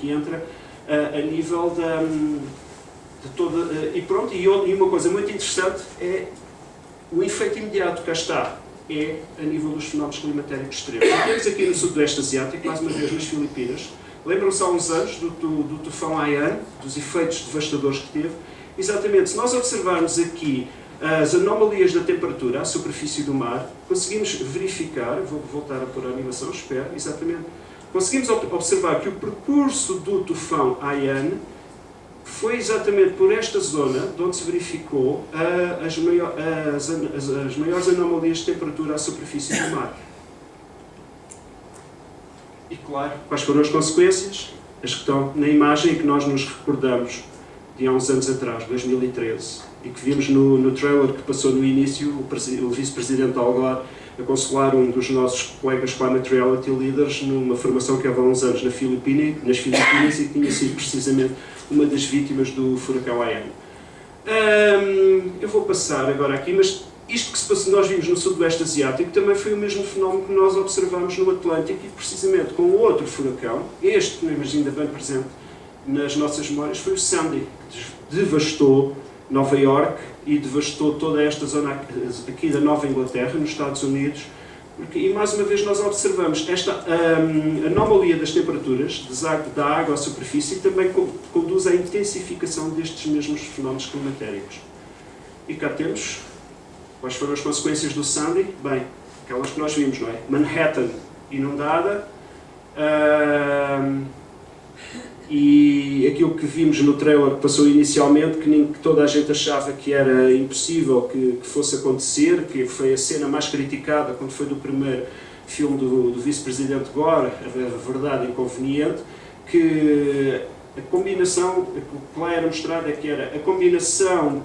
aqui entra a nível de toda... E pronto, e uma coisa muito interessante é o efeito imediato que cá está, é a nível dos fenómenos climatéricos extremos. Temos aqui no Sudoeste Asiático, mais uma vez nas Filipinas. Lembram-se há uns anos do tufão Haiyan, dos efeitos devastadores que teve? Exatamente, se nós observarmos aqui as anomalias da temperatura à superfície do mar, conseguimos verificar, vou voltar a pôr a animação, espero, exatamente, conseguimos observar que o percurso do tufão Haiyan foi exatamente por esta zona de onde se verificou as maiores anomalias de temperatura à superfície do mar. E claro, quais foram as consequências? As que estão na imagem e que nós nos recordamos de há uns anos atrás, 2013, e que vimos no trailer que passou no início, o vice-presidente Al Gore a consolar um dos nossos colegas Climate Reality Leaders numa formação que há uns anos nas Filipinas e que tinha sido precisamente uma das vítimas do furacão Haiyan. Eu vou passar agora aqui, mas isto que se passou, nós vimos no Sudoeste Asiático também foi o mesmo fenómeno que nós observamos no Atlântico e precisamente com outro furacão, este que mas ainda bem presente nas nossas memórias, foi o Sandy, que devastou Nova Iorque e devastou toda esta zona aqui da Nova Inglaterra, nos Estados Unidos, e mais uma vez nós observamos esta anomalia das temperaturas da água à superfície e também conduz à intensificação destes mesmos fenómenos climatéricos. E cá temos, quais foram as consequências do Sandy? Bem, aquelas que nós vimos, não é? Manhattan inundada, e aquilo que vimos no trailer que passou inicialmente, que toda a gente achava que era impossível que fosse acontecer, que foi a cena mais criticada quando foi do primeiro filme do vice-presidente Gore, a verdade inconveniente, que a combinação, o que lá era mostrado é que era a combinação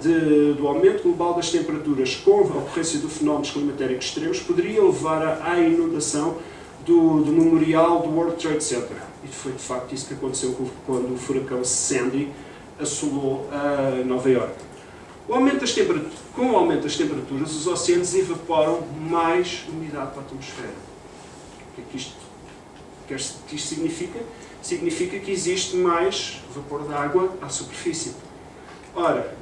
do aumento global das temperaturas com a ocorrência de fenómenos climatéricos extremos poderia levar à inundação do memorial do World Trade Center. E foi de facto isso que aconteceu quando o furacão Sandy assolou Nova Iorque. Com o aumento das temperaturas, os oceanos evaporam mais umidade para a atmosfera. O que é que isto significa? Significa que existe mais vapor de água à superfície. Ora,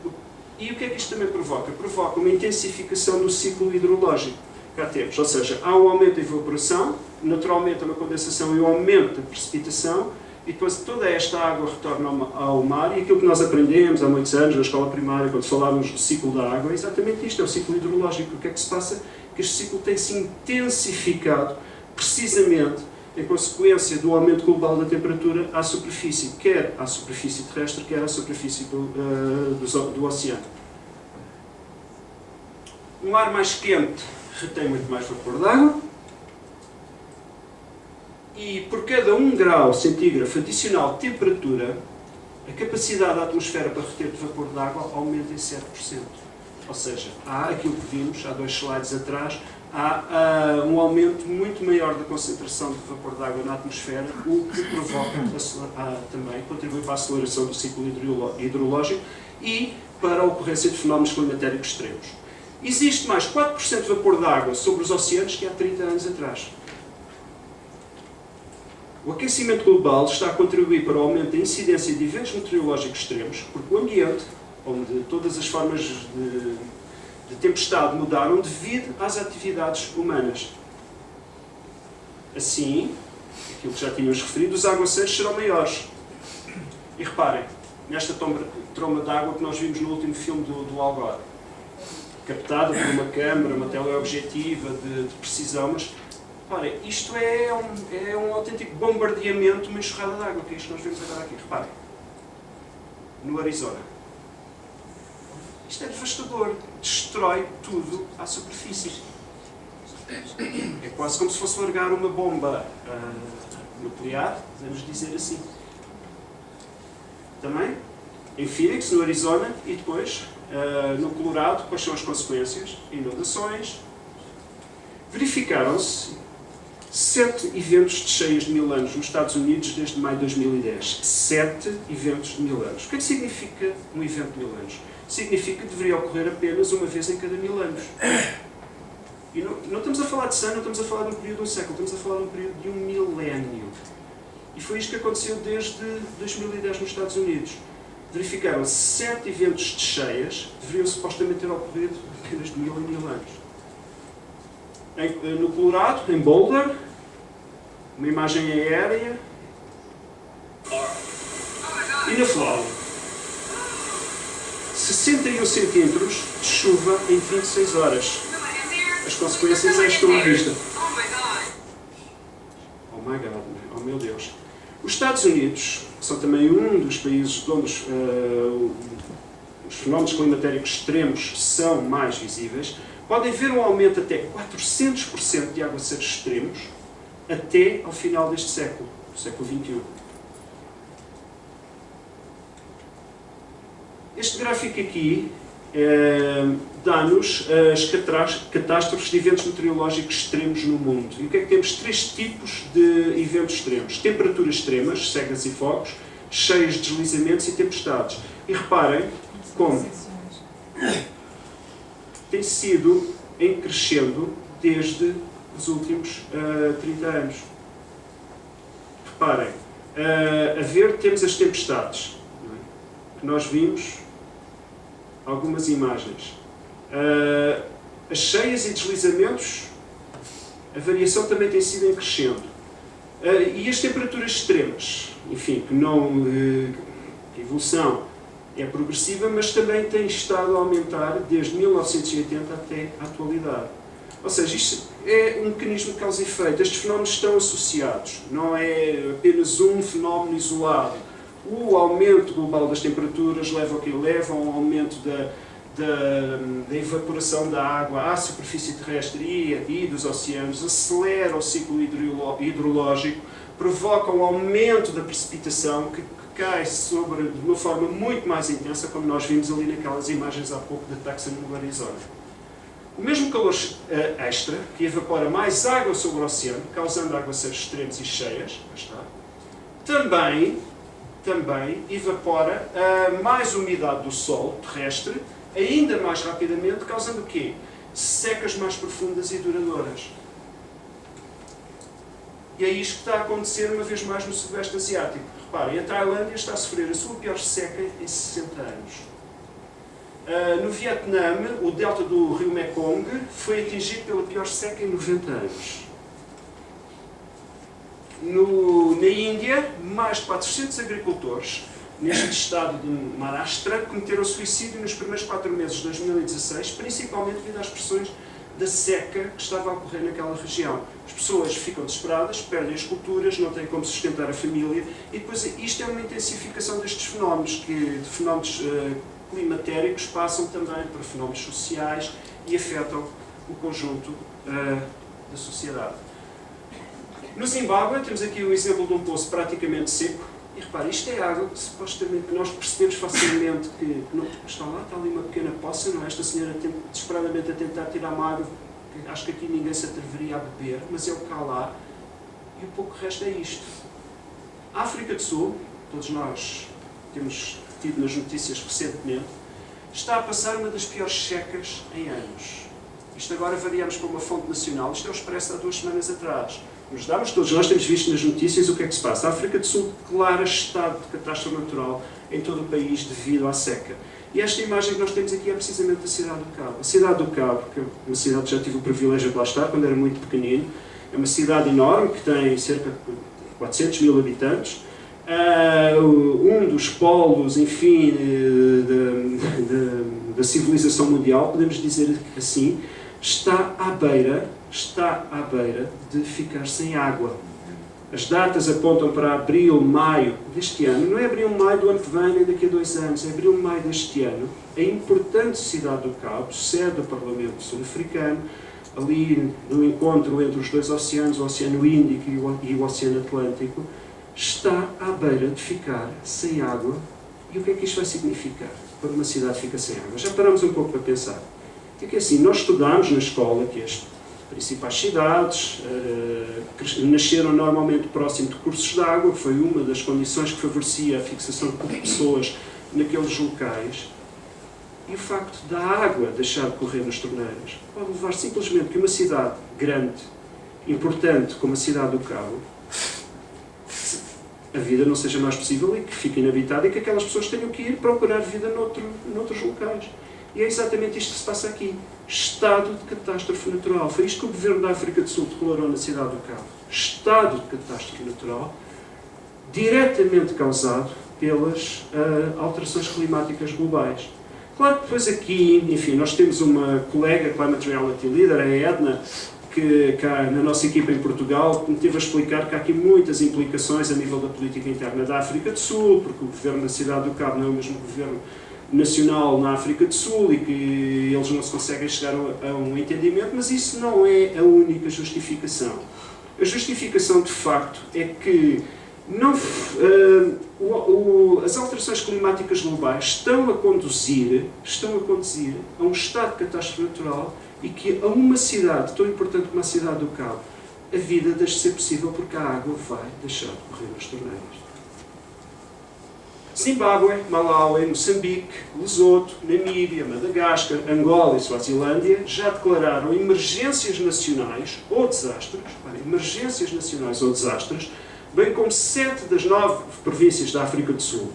e o que é que isto também provoca? Provoca uma intensificação do ciclo hidrológico. Cá temos, ou seja, há um aumento da evaporação, naturalmente há uma condensação e um aumento da precipitação, e depois toda esta água retorna ao mar, e aquilo que nós aprendemos há muitos anos na escola primária, quando falávamos do ciclo da água, é exatamente isto, é o ciclo hidrológico. O que é que se passa? Que este ciclo tem se intensificado precisamente em consequência do aumento global da temperatura à superfície, quer à superfície terrestre, quer à superfície do oceano. Um ar mais quente retém muito mais vapor de água, e por cada 1 grau centígrado adicional de temperatura, a capacidade da atmosfera para reter vapor de água aumenta em 7%. Ou seja, há aquilo que vimos, há 2 slides atrás, há um aumento muito maior da concentração de vapor de água na atmosfera, o que provoca também, contribui para a aceleração do ciclo hidrológico e para a ocorrência de fenómenos climatéricos extremos. Existe mais 4% de vapor de água sobre os oceanos que há 30 anos atrás. O aquecimento global está a contribuir para o aumento da incidência de eventos meteorológicos extremos, porque o ambiente, onde todas as formas de tempestade mudaram devido às atividades humanas. Assim, aquilo que já tínhamos referido, os aguaceiros serão maiores. E reparem, nesta tromba de água que nós vimos no último filme do Al Gore, captada por uma câmara, uma teleobjetiva de precisão, mas reparem, isto é um autêntico bombardeamento, uma enxurrada de água, que é isto que nós vemos agora aqui. Reparem, no Arizona. Isto é devastador, destrói tudo à superfície. É quase como se fosse largar uma bomba nuclear, podemos dizer assim. Também, em Phoenix, no Arizona, e depois no Colorado, quais são as consequências? Inundações. Verificaram-se 7 eventos de cheias de 1000 anos nos Estados Unidos desde maio de 2010. 7 eventos de 1000 anos. O que é que significa um evento de 1000 anos? Significa que deveria ocorrer apenas uma vez em cada 1000 anos. E não estamos a falar de 100, não estamos a falar de um período de um século, estamos a falar de um período de 1 milénio. E foi isto que aconteceu desde 2010 nos Estados Unidos. Verificaram 7 eventos de cheias, deveriam supostamente ter ocorrido apenas de 1000 em 1000 anos. No Colorado, em Boulder, uma imagem aérea. E na Flórida, 61 centímetros de chuva em 26 horas. As consequências estão à vista. Oh my God, oh meu Deus. Os Estados Unidos, que são também um dos países onde os fenómenos climatéricos extremos são mais visíveis, podem ver um aumento até 400% de aguaceiros extremos até ao final deste século, do século XXI. Este gráfico aqui dá-nos as catástrofes de eventos meteorológicos extremos no mundo. E o que é que temos? 3 tipos de eventos extremos. Temperaturas extremas, secas e fogos, cheias, deslizamentos e tempestades. E reparem como tem sido em crescendo desde os últimos 30 anos. Reparem, a ver temos as tempestades, não é? Que nós vimos algumas imagens. As cheias e deslizamentos, a variação também tem sido em crescendo. E as temperaturas extremas, enfim, que a evolução é progressiva, mas também tem estado a aumentar desde 1980 até a atualidade. Ou seja, isto é um mecanismo de causa e efeito. Estes fenómenos estão associados, não é apenas um fenómeno isolado. O aumento global das temperaturas leva ao que leva, um aumento da evaporação da água à superfície terrestre e dos oceanos, acelera o ciclo hidrológico, provoca um aumento da precipitação que cai de uma forma muito mais intensa, como nós vimos ali naquelas imagens há pouco da Tucson no Arizona. O mesmo calor extra, que evapora mais água sobre o oceano, causando aguaceiros extremos e cheias, também evapora mais umidade do solo terrestre, ainda mais rapidamente, causando o quê? Secas mais profundas e duradouras. E é isto que está a acontecer uma vez mais no Sudeste Asiático. Reparem, a Tailândia está a sofrer a sua pior seca em 60 anos. No Vietnã, o delta do rio Mekong foi atingido pela pior seca em 90 anos. Na Índia, mais de 400 agricultores, neste estado de Maharashtra, cometeram suicídio nos primeiros 4 meses de 2016, principalmente devido às pressões da seca que estava a ocorrer naquela região. As pessoas ficam desesperadas, perdem as culturas, não têm como sustentar a família, e depois isto é uma intensificação destes fenómenos, que de fenómenos climatéricos passam também para fenómenos sociais e afetam o conjunto da sociedade. No Zimbábue, temos aqui o exemplo de um poço praticamente seco. E repare, isto é água que supostamente nós percebemos facilmente que não está lá, está ali uma pequena poça, não é? Esta senhora desesperadamente a tentar tirar uma água que acho que aqui ninguém se atreveria a beber, mas é o que há lá, e o pouco resto é isto. A África do Sul, todos nós temos tido nas notícias recentemente, está a passar uma das piores secas em anos. Isto agora variamos para uma fonte nacional, isto é o Expresso há 2 semanas atrás. Todos nós temos visto nas notícias o que é que se passa. A África do Sul declara estado de catástrofe natural em todo o país devido à seca. E esta imagem que nós temos aqui é precisamente da cidade do Cabo. A cidade do Cabo, que é uma cidade que já tive o privilégio de lá estar quando era muito pequenino, é uma cidade enorme que tem cerca de 400 mil habitantes, um dos polos, enfim, da civilização mundial, podemos dizer assim, está à beira de ficar sem água. As datas apontam para abril, maio deste ano. Não é abril, maio do ano que vem, nem daqui a 2 anos. É abril, maio deste ano. A importante cidade do Cabo, sede do Parlamento Sul-Africano, ali no encontro entre os 2 oceanos, o Oceano Índico e o Oceano Atlântico, está à beira de ficar sem água. E o que é que isto vai significar quando uma cidade fica sem água? Já paramos um pouco para pensar. É que assim, nós estudámos na escola que as principais cidades nasceram normalmente próximo de cursos de água, que foi uma das condições que favorecia a fixação de pessoas naqueles locais. E o facto da água deixar de correr nas torneiras pode levar simplesmente que uma cidade grande, importante como a cidade do Cabo, a vida não seja mais possível e que fique inabitada e que aquelas pessoas tenham que ir procurar vida noutros locais. E é exatamente isto que se passa aqui. Estado de catástrofe natural. Foi isto que o Governo da África do Sul declarou na cidade do Cabo. Estado de catástrofe natural, diretamente causado pelas alterações climáticas globais. Claro que depois aqui, enfim, nós temos uma colega, Climate Reality Leader, a Edna, que cá na nossa equipa em Portugal, que me teve a explicar que há aqui muitas implicações a nível da política interna da África do Sul, porque o governo da cidade do Cabo não é o mesmo governo nacional na África do Sul e que eles não se conseguem chegar a um entendimento, mas isso não é a única justificação. A justificação, de facto, é que as alterações climáticas globais estão a conduzir a um estado de catástrofe natural e que a uma cidade tão importante como a cidade do Cabo, a vida deixa de ser possível porque a água vai deixar de correr nas torneiras. Zimbábue, Malawi, Moçambique, Lesoto, Namíbia, Madagascar, Angola e Suazilândia já declararam emergências nacionais ou desastres, bem como 7 das 9 províncias da África do Sul.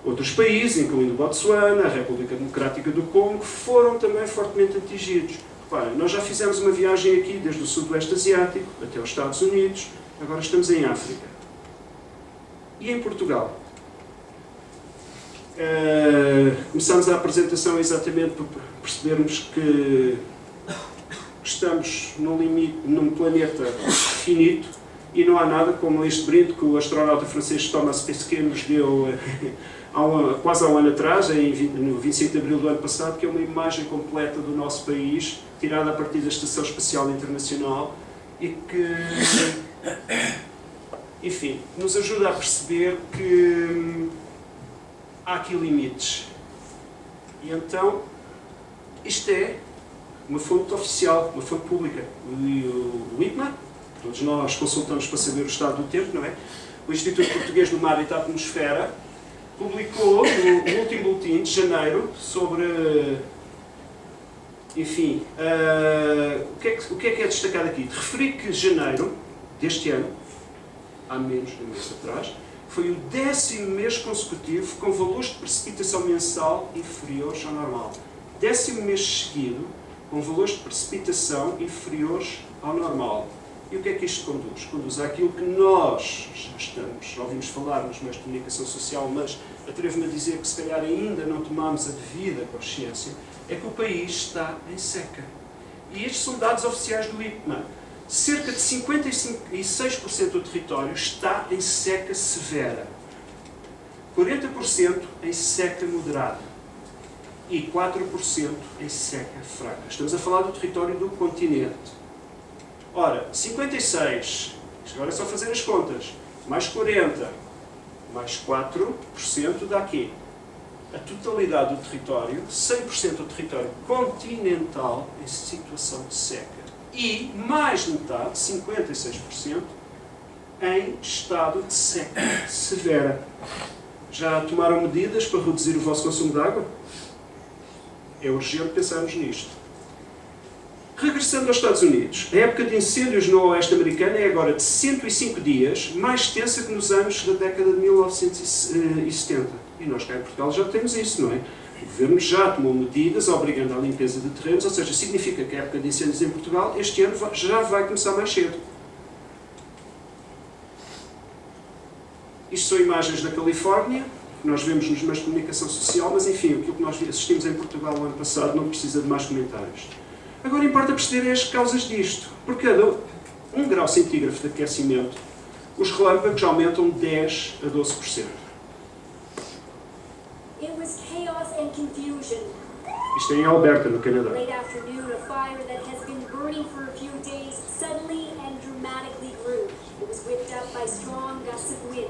Outros países, incluindo Botsuana, a República Democrática do Congo, foram também fortemente atingidos. Reparem, nós já fizemos uma viagem aqui desde o Sudoeste Asiático até os Estados Unidos, agora estamos em África. E em Portugal? Começámos a apresentação exatamente por percebermos que estamos no limite, num planeta finito e não há nada como este brinde que o astronauta francês Thomas Pesquet nos deu quase há um ano atrás, no 25 de abril do ano passado, que é uma imagem completa do nosso país, tirada a partir da Estação Espacial Internacional e que, enfim, nos ajuda a perceber que há aqui limites. E então, isto é uma fonte oficial, uma fonte pública. O IPMA, todos nós consultamos para saber o estado do tempo, não é? O Instituto Português do Mar e da Atmosfera publicou no último boletim de janeiro sobre, enfim, o que é destacado aqui? De referir que janeiro deste ano, há menos de um mês atrás, foi o 10º mês consecutivo com valores de precipitação mensal inferiores ao normal. 10º mês seguido com valores de precipitação inferiores ao normal. E o que é que isto conduz? Conduz àquilo que nós já ouvimos falar nos meios de comunicação social, mas atrevo-me a dizer que se calhar ainda não tomamos a devida consciência, é que o país está em seca. E estes são dados oficiais do IPMA. Cerca de 56% do território está em seca severa, 40% em seca moderada e 4% em seca fraca. Estamos a falar do território do continente. Ora, 56, agora é só fazer as contas, mais 40, mais 4% dá aqui. A totalidade do território, 100% do território continental em situação de seca. E mais de metade, 56%, em estado de seca severa. Já tomaram medidas para reduzir o vosso consumo de água? É urgente pensarmos nisto. Regressando aos Estados Unidos, a época de incêndios no oeste americano é agora de 105 dias, mais extensa que nos anos da década de 1970. E nós cá em Portugal já temos isso, não é? O Governo já tomou medidas obrigando à limpeza de terrenos, ou seja, significa que a época de incêndios em Portugal este ano já vai começar mais cedo. Isto são imagens da Califórnia, que nós vemos nos meios de comunicação social, mas enfim, aquilo que nós assistimos em Portugal no ano passado não precisa de mais comentários. Agora importa perceber as causas disto. Por cada 1 grau centígrado de aquecimento, os relâmpagos aumentam 10 a 12%. It was chaos and confusion. Isto é em Alberta, no Canadá. Late afternoon, a fire that has been burning for a few days suddenly and dramatically grew. It was whipped up by strong gusts of wind.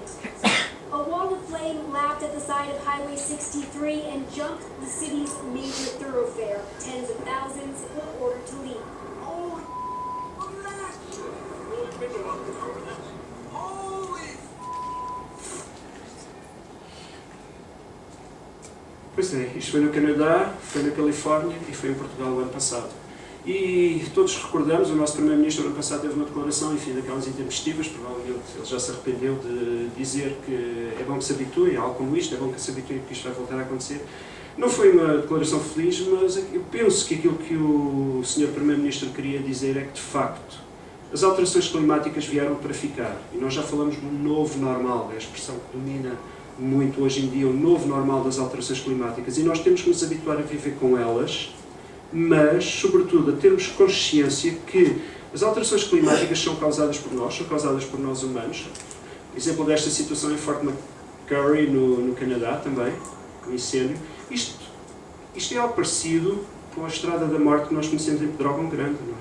A wall of flame lapped at the side of Highway 63 and jumped the city's major thoroughfare. Tens of thousands were ordered to leave. Holy, look at that! Holy! Pois é, isto foi no Canadá, foi na Califórnia e foi em Portugal o ano passado. E todos recordamos, o nosso Primeiro-Ministro no ano passado teve uma declaração, enfim, daquelas intempestivas, provavelmente ele já se arrependeu de dizer que é bom que se habituem a algo como isto, é bom que se habituem que isto vai voltar a acontecer. Não foi uma declaração feliz, mas eu penso que aquilo que o Sr. Primeiro-Ministro queria dizer é que, de facto, as alterações climáticas vieram para ficar. E nós já falamos do novo normal, é a expressão que domina muito hoje em dia, o novo normal das alterações climáticas. E nós temos que nos habituar a viver com elas, mas, sobretudo, a termos consciência que as alterações climáticas são causadas por nós humanos. Exemplo desta situação em Fort McMurray, no Canadá, também, um incêndio. Isto é algo parecido com a Estrada da Morte que nós conhecemos em Pedrógão Grande, não é?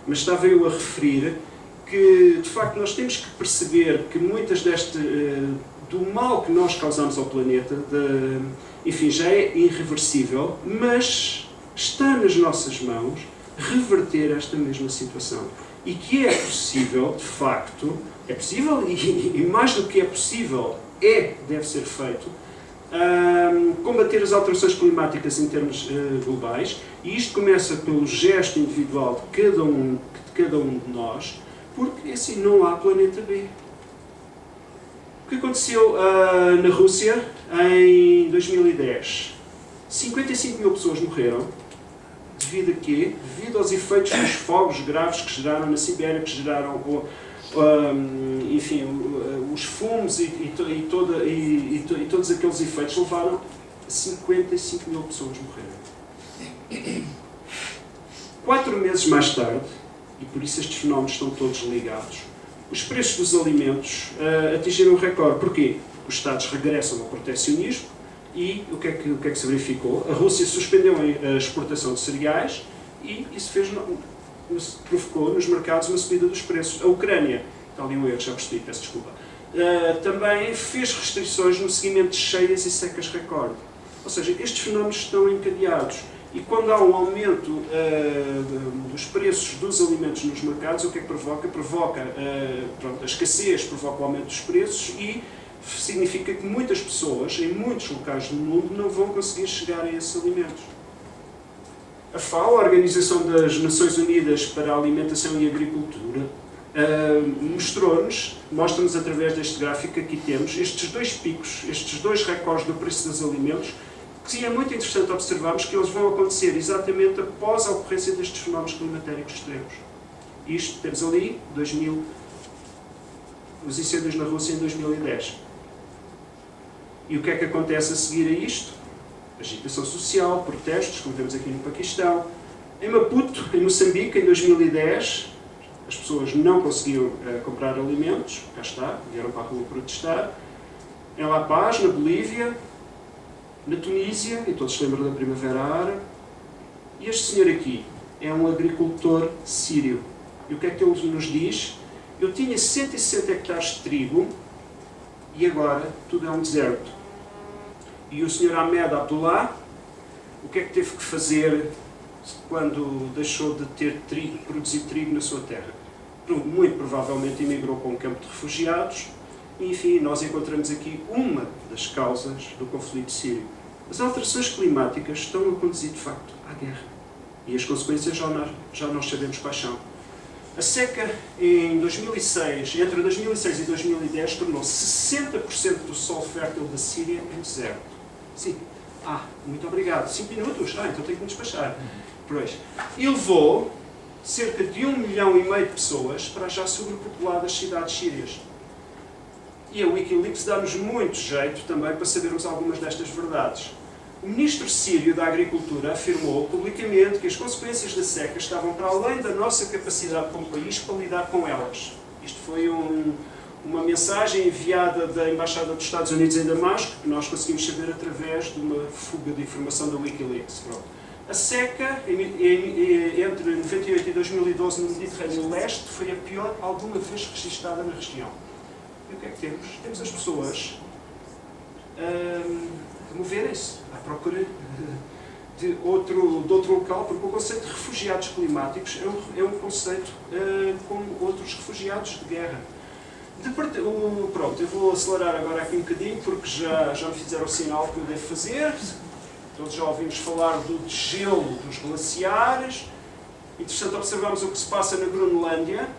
Mas estava eu a referir que, de facto, nós temos que perceber que muitas do mal que nós causamos ao planeta, enfim, já é irreversível, mas está nas nossas mãos reverter esta mesma situação. E que é possível, de facto, é possível e mais do que é possível, deve ser feito, combater as alterações climáticas em termos globais, e isto começa pelo gesto individual de cada um de nós, porque assim não há planeta B. O que aconteceu na Rússia em 2010? 55 mil pessoas morreram. Devido a quê? Devido aos efeitos dos fogos graves que geraram na Sibéria, que geraram enfim, os fumos e todos aqueles efeitos levaram 55 mil pessoas morrerem. 4 meses mais tarde, e por isso estes fenómenos estão todos ligados, os preços dos alimentos atingiram um recorde. Porquê? Os Estados regressam ao protecionismo e o que é que se verificou? A Rússia suspendeu a exportação de cereais e isso provocou nos mercados uma subida dos preços. A Ucrânia, está ali um erro, já percebi, peço desculpa, também fez restrições no seguimento de cheias e secas recorde. Ou seja, estes fenómenos estão encadeados. E quando há um aumento dos preços dos alimentos nos mercados, o que é que provoca? A escassez provoca o aumento dos preços e significa que muitas pessoas, em muitos locais do mundo, não vão conseguir chegar a esses alimentos. A FAO, a Organização das Nações Unidas para a Alimentação e Agricultura, mostra-nos através deste gráfico que aqui temos, estes dois picos, estes dois recordes do preço dos alimentos, que é muito interessante observarmos que eles vão acontecer exatamente após a ocorrência destes fenómenos climatéricos extremos. Isto, temos ali, os incêndios na Rússia em 2010. E o que é que acontece a seguir a isto? Agitação social, protestos, como vemos aqui no Paquistão. Em Maputo, em Moçambique, em 2010, as pessoas não conseguiam comprar alimentos, cá está, vieram para a rua protestar. Em La Paz, na Bolívia, na Tunísia, e todos se lembram da Primavera Árabe. E este senhor aqui é um agricultor sírio. E o que é que ele nos diz? Eu tinha 160 hectares de trigo e agora tudo é um deserto. E o senhor Ahmed Abdullah, o que é que teve que fazer quando deixou de ter trigo, produzir trigo na sua terra? Muito provavelmente emigrou para um campo de refugiados. E, enfim, nós encontramos aqui uma das causas do conflito sírio. As alterações climáticas estão a conduzir, de facto, à guerra. E as consequências já nós sabemos quais são. A seca, em 2006, entre 2006 e 2010, tornou 60% do solo fértil da Síria em deserto. Sim. Muito obrigado. 5 minutos? Então tenho que me despachar. Pois. E levou cerca de 1,5 milhão de pessoas para já sobrepopuladas cidades sírias. E a Wikileaks dá-nos muito jeito também para sabermos algumas destas verdades. O ministro sírio da Agricultura afirmou publicamente que as consequências da seca estavam para além da nossa capacidade como país para lidar com elas. Isto foi uma mensagem enviada da Embaixada dos Estados Unidos em Damasco, que nós conseguimos saber através de uma fuga de informação da Wikileaks. Pronto. A seca, entre 98 e 2012 no Mediterrâneo Leste, foi a pior alguma vez registada na região. E o que é que temos? Temos as pessoas a moverem-se à procura de outro local, porque o conceito de refugiados climáticos é um conceito como outros refugiados de guerra. Pronto, eu vou acelerar agora aqui um bocadinho, porque já me fizeram o sinal que eu devo fazer. Todos já ouvimos falar do degelo dos glaciares. Interessante observarmos o que se passa na Groenlândia,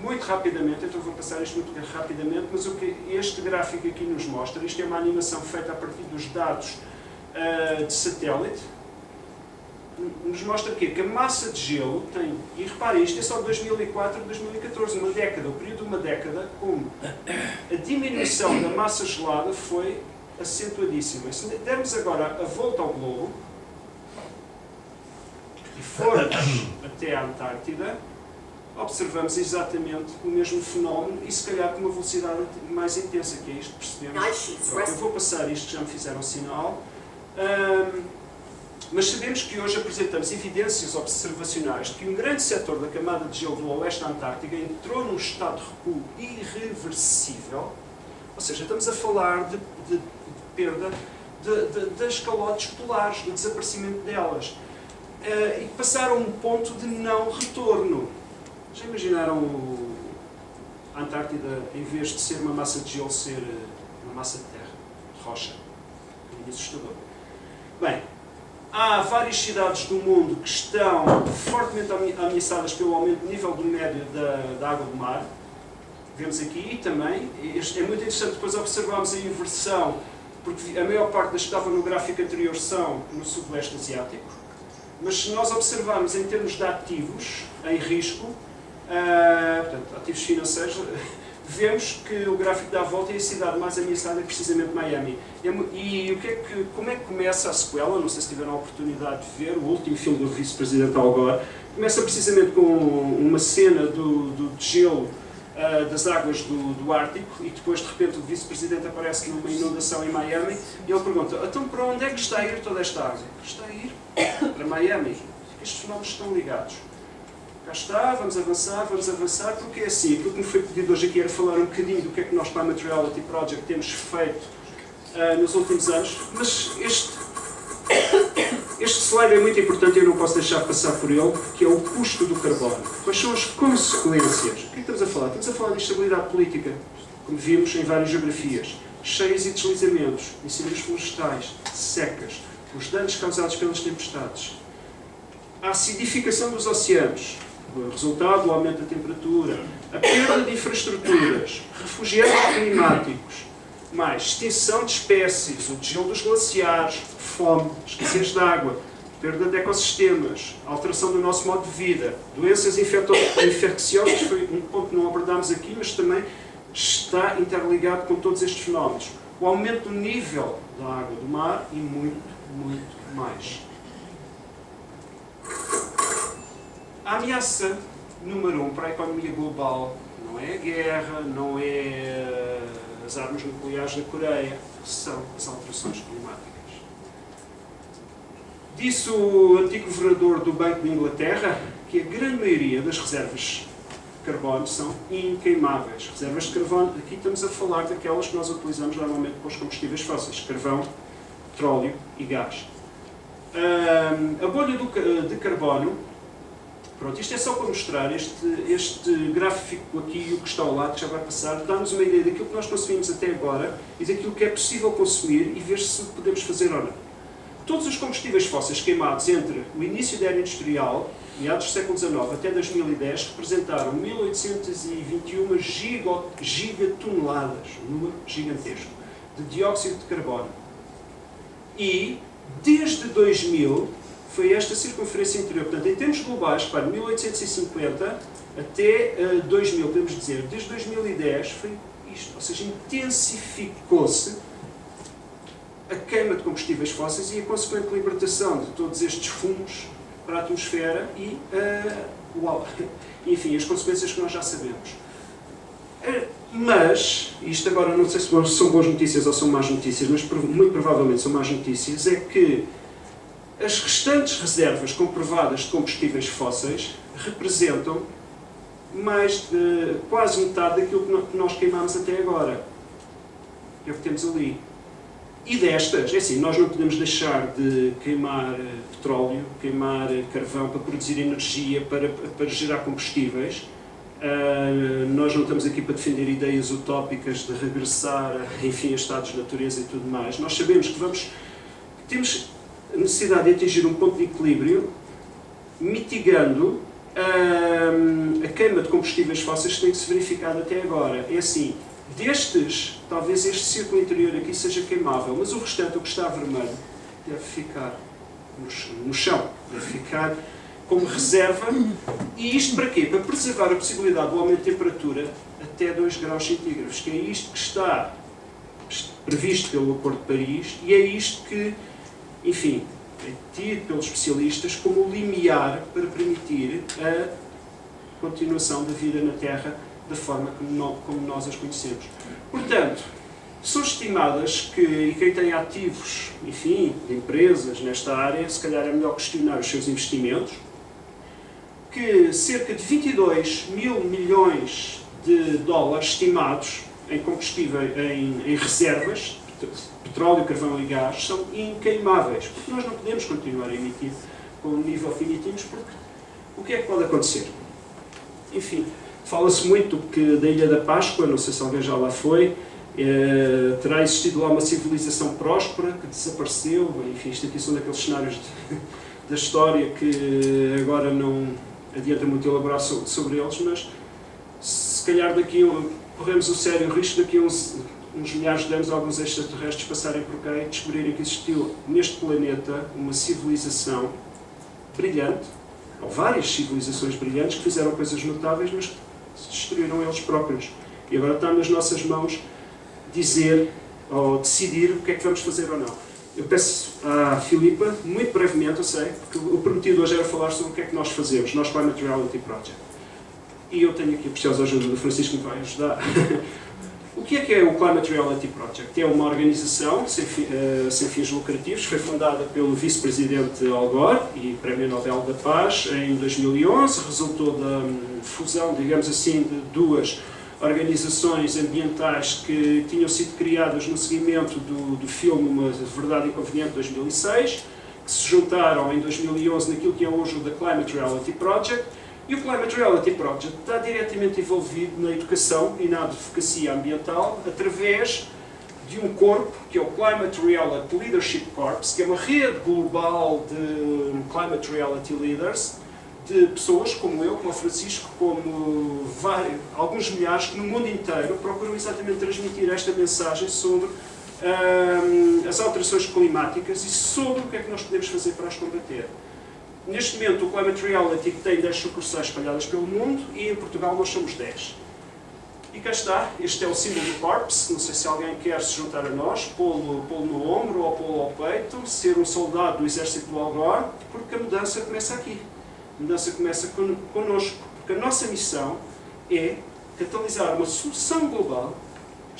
muito rapidamente, então vou passar isto muito rapidamente, mas o que este gráfico aqui nos mostra, isto é uma animação feita a partir dos dados de satélite, nos mostra aqui que a massa de gelo tem, e reparem, isto é só 2004 a 2014, uma década, o período de uma década, como a diminuição da massa gelada foi acentuadíssima. Se dermos agora a volta ao globo e formos até à Antártida, observamos exatamente o mesmo fenómeno e se calhar com uma velocidade mais intensa, que é isto que percebemos. Pronto, eu vou passar isto, já me fizeram sinal. Mas sabemos que hoje apresentamos evidências observacionais de que um grande setor da camada de gelo do oeste da Antártica entrou num estado de recuo irreversível, ou seja, estamos a falar de perda das calotes polares, do desaparecimento delas, e passaram a um ponto de não retorno. Já imaginaram a Antártida, em vez de ser uma massa de gelo, ser uma massa de terra, de rocha? É assustador. Bem, há várias cidades do mundo que estão fortemente ameaçadas pelo aumento do nível do médio da água do mar. Vemos aqui também, é muito interessante depois observarmos a inversão, porque a maior parte das que estavam no gráfico anterior são no Sudoeste Asiático, mas se nós observarmos em termos de ativos em risco, portanto, ativos financeiros, vemos que o gráfico dá a volta e a cidade mais ameaçada é precisamente Miami. E como é que começa a sequela? Não sei se tiveram a oportunidade de ver, o último filme do vice-presidente Al Gore, começa precisamente com uma cena do gelo das águas do Ártico e depois de repente o vice-presidente aparece numa inundação em Miami e ele pergunta, então para onde é que está a ir toda esta água? Está a ir para Miami. Estes fenómenos estão ligados. Cá está, vamos avançar, porque é assim, aquilo que me foi pedido hoje aqui era falar um bocadinho do que é que nós, Climate Reality Project, temos feito nos últimos anos, mas este slide é muito importante e eu não posso deixar de passar por ele, que é o custo do carbono. Quais são as consequências? O que é que estamos a falar? Estamos a falar de instabilidade política, como vimos em várias geografias, cheias e deslizamentos, incêndios florestais, secas, os danos causados pelas tempestades, a acidificação dos oceanos, o resultado, o aumento da temperatura, a perda de infraestruturas, refugiados climáticos, mais extinção de espécies, o degelo dos glaciares, fome, escassez de água, perda de ecossistemas, alteração do nosso modo de vida, doenças infecciosas, foi um ponto que não abordámos aqui, mas também está interligado com todos estes fenómenos. O aumento do nível da água do mar e muito, muito mais. A ameaça número 1 para a economia global não é a guerra, não é as armas nucleares na Coreia, são as alterações climáticas. Disse o antigo governador do Banco de Inglaterra que a grande maioria das reservas de carbono são inqueimáveis. Reservas de carbono, aqui estamos a falar daquelas que nós utilizamos normalmente para os combustíveis fósseis, carvão, petróleo e gás. A bolha de carbono, pronto, isto é só para mostrar, este gráfico aqui e o que está ao lado, que já vai passar, dá-nos uma ideia daquilo que nós consumimos até agora e daquilo que é possível consumir e ver se podemos fazer ou não. Todos os combustíveis fósseis queimados entre o início da era industrial, meados do século XIX, até 2010, representaram 1821 gigatoneladas, um número gigantesco, de dióxido de carbono. E, desde 2000, foi esta circunferência interior. Portanto, em termos globais, para 1850 até 2000, podemos dizer, desde 2010 foi isto. Ou seja, intensificou-se a queima de combustíveis fósseis e a consequente libertação de todos estes fumos para a atmosfera e, enfim, as consequências que nós já sabemos. Mas, isto agora não sei se são boas notícias ou são más notícias, mas muito provavelmente são más notícias, é que as restantes reservas comprovadas de combustíveis fósseis representam mais de quase metade daquilo que nós queimamos até agora. É o que temos ali. E destas, é assim, nós não podemos deixar de queimar petróleo, queimar carvão para produzir energia, para gerar combustíveis. Nós não estamos aqui para defender ideias utópicas de regressar, enfim, a estados de natureza e tudo mais. Nós sabemos que temos a necessidade de atingir um ponto de equilíbrio, mitigando a queima de combustíveis fósseis que tem se verificado até agora. É assim, destes, talvez este círculo interior aqui seja queimável, mas o restante, o que está vermelho, deve ficar no chão, deve ficar como reserva. E isto para quê? Para preservar a possibilidade do aumento de temperatura até 2 graus centígrados, que é isto que está previsto pelo Acordo de Paris, e é isto que, enfim, é tido pelos especialistas como o limiar para permitir a continuação da vida na Terra da forma como nós as conhecemos. Portanto, são estimadas que, e quem tem ativos, enfim, de empresas nesta área, se calhar é melhor questionar os seus investimentos, que cerca de 22 mil milhões de dólares estimados em combustível, em reservas, petróleo, carvão e gás, são inqueimáveis, porque nós não podemos continuar a emitir com um nível que emitimos, porque o que é que pode acontecer? Enfim, fala-se muito da Ilha da Páscoa, não sei se alguém já lá foi, terá existido lá uma civilização próspera que desapareceu, enfim, isto aqui são daqueles cenários da história que agora não adianta muito elaborar sobre eles, mas se calhar corremos o sério risco daqui a uns milhares de anos alguns extraterrestres passarem por cá e descobrirem que existiu neste planeta uma civilização brilhante, ou várias civilizações brilhantes que fizeram coisas notáveis, mas que se destruíram eles próprios. E agora está nas nossas mãos dizer ou decidir o que é que vamos fazer ou não. Eu peço à Filipa, muito brevemente, eu sei, porque o prometido hoje era falar sobre o que é que nós fazemos, nós Climate Reality Project. E eu tenho aqui a preciosa ajuda do Francisco que me vai ajudar. O que é o Climate Reality Project? É uma organização sem fins lucrativos, foi fundada pelo vice-presidente Al Gore e Prémio Nobel da Paz em 2011, resultou da fusão, digamos assim, de duas organizações ambientais que tinham sido criadas no seguimento do filme Uma Verdade Inconveniente de 2006, que se juntaram em 2011 naquilo que é hoje o The Climate Reality Project. E o Climate Reality Project está diretamente envolvido na educação e na advocacia ambiental através de um corpo, que é o Climate Reality Leadership Corps, que é uma rede global de Climate Reality Leaders, de pessoas como eu, como o Francisco, como alguns milhares que no mundo inteiro procuram exatamente transmitir esta mensagem sobre as alterações climáticas e sobre o que é que nós podemos fazer para as combater. Neste momento, o Climate Reality tem 10 sucursais espalhadas pelo mundo e em Portugal nós somos 10. E cá está, este é o símbolo do Corps, não sei se alguém quer se juntar a nós, pô-lo no ombro ou pô-lo ao peito, ser um soldado do exército do Al Gore, porque a mudança começa aqui. A mudança começa connosco, porque a nossa missão é catalisar uma solução global,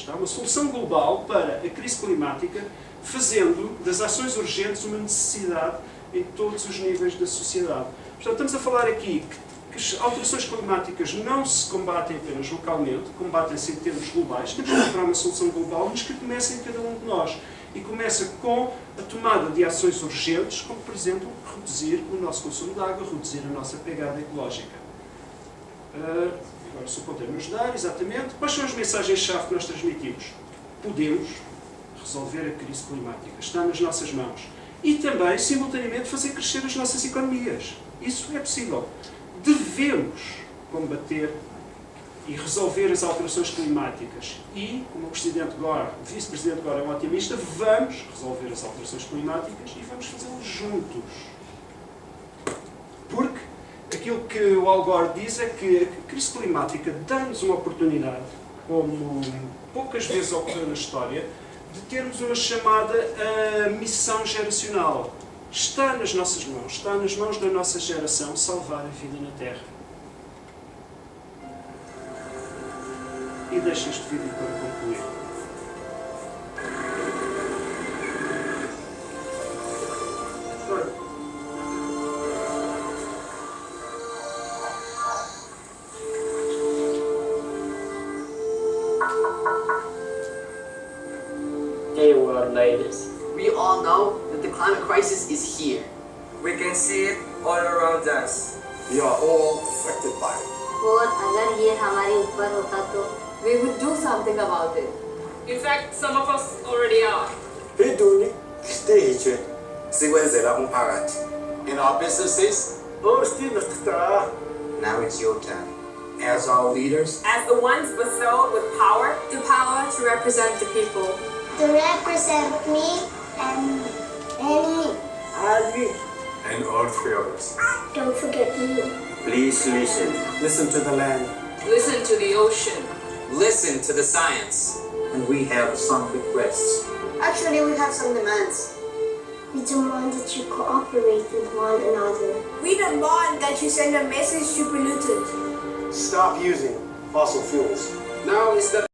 uma solução global para a crise climática, fazendo das ações urgentes uma necessidade em todos os níveis da sociedade. Portanto, estamos a falar aqui que as alterações climáticas não se combatem apenas localmente, combatem-se em termos globais, temos que encontrar uma solução global, mas que começa em cada um de nós. E começa com a tomada de ações urgentes, como, por exemplo, reduzir o nosso consumo de água, reduzir a nossa pegada ecológica. Agora, se o ponto é me ajudar, exatamente. Quais são as mensagens-chave que nós transmitimos? Podemos resolver a crise climática. Está nas nossas mãos. E também, simultaneamente, fazer crescer as nossas economias. Isso é possível. Devemos combater e resolver as alterações climáticas. E, como o vice-presidente Gore é um otimista, vamos resolver as alterações climáticas e vamos fazê-lo juntos. Porque aquilo que o Al Gore diz é que a crise climática dá-nos uma oportunidade, como poucas vezes ocorreu na história, de termos uma chamada missão geracional. Está nas nossas mãos, está nas mãos da nossa geração salvar a vida na Terra. E deixo este vídeo para concluir. Hey world leaders. We all know that the climate crisis is here. We can see it all around us. We are all affected by it. और अगर ये हमारे ऊपर होता तो we would do something about it. In fact, some of us already are. Hur doing it? Stay here. sikwenzela umphakathi. In our businesses, Now it's your turn. As our leaders, as the ones bestowed with power, the power to represent the people. To represent me and Annie. and all three of us. Don't forget me. Please listen. listen to the land, Listen to the ocean. Listen to the science. and we have some requests. Actually, we have some demands. We demand that you cooperate with one another. We demand that you send a message to polluters. Stop using fossil fuels. Now is the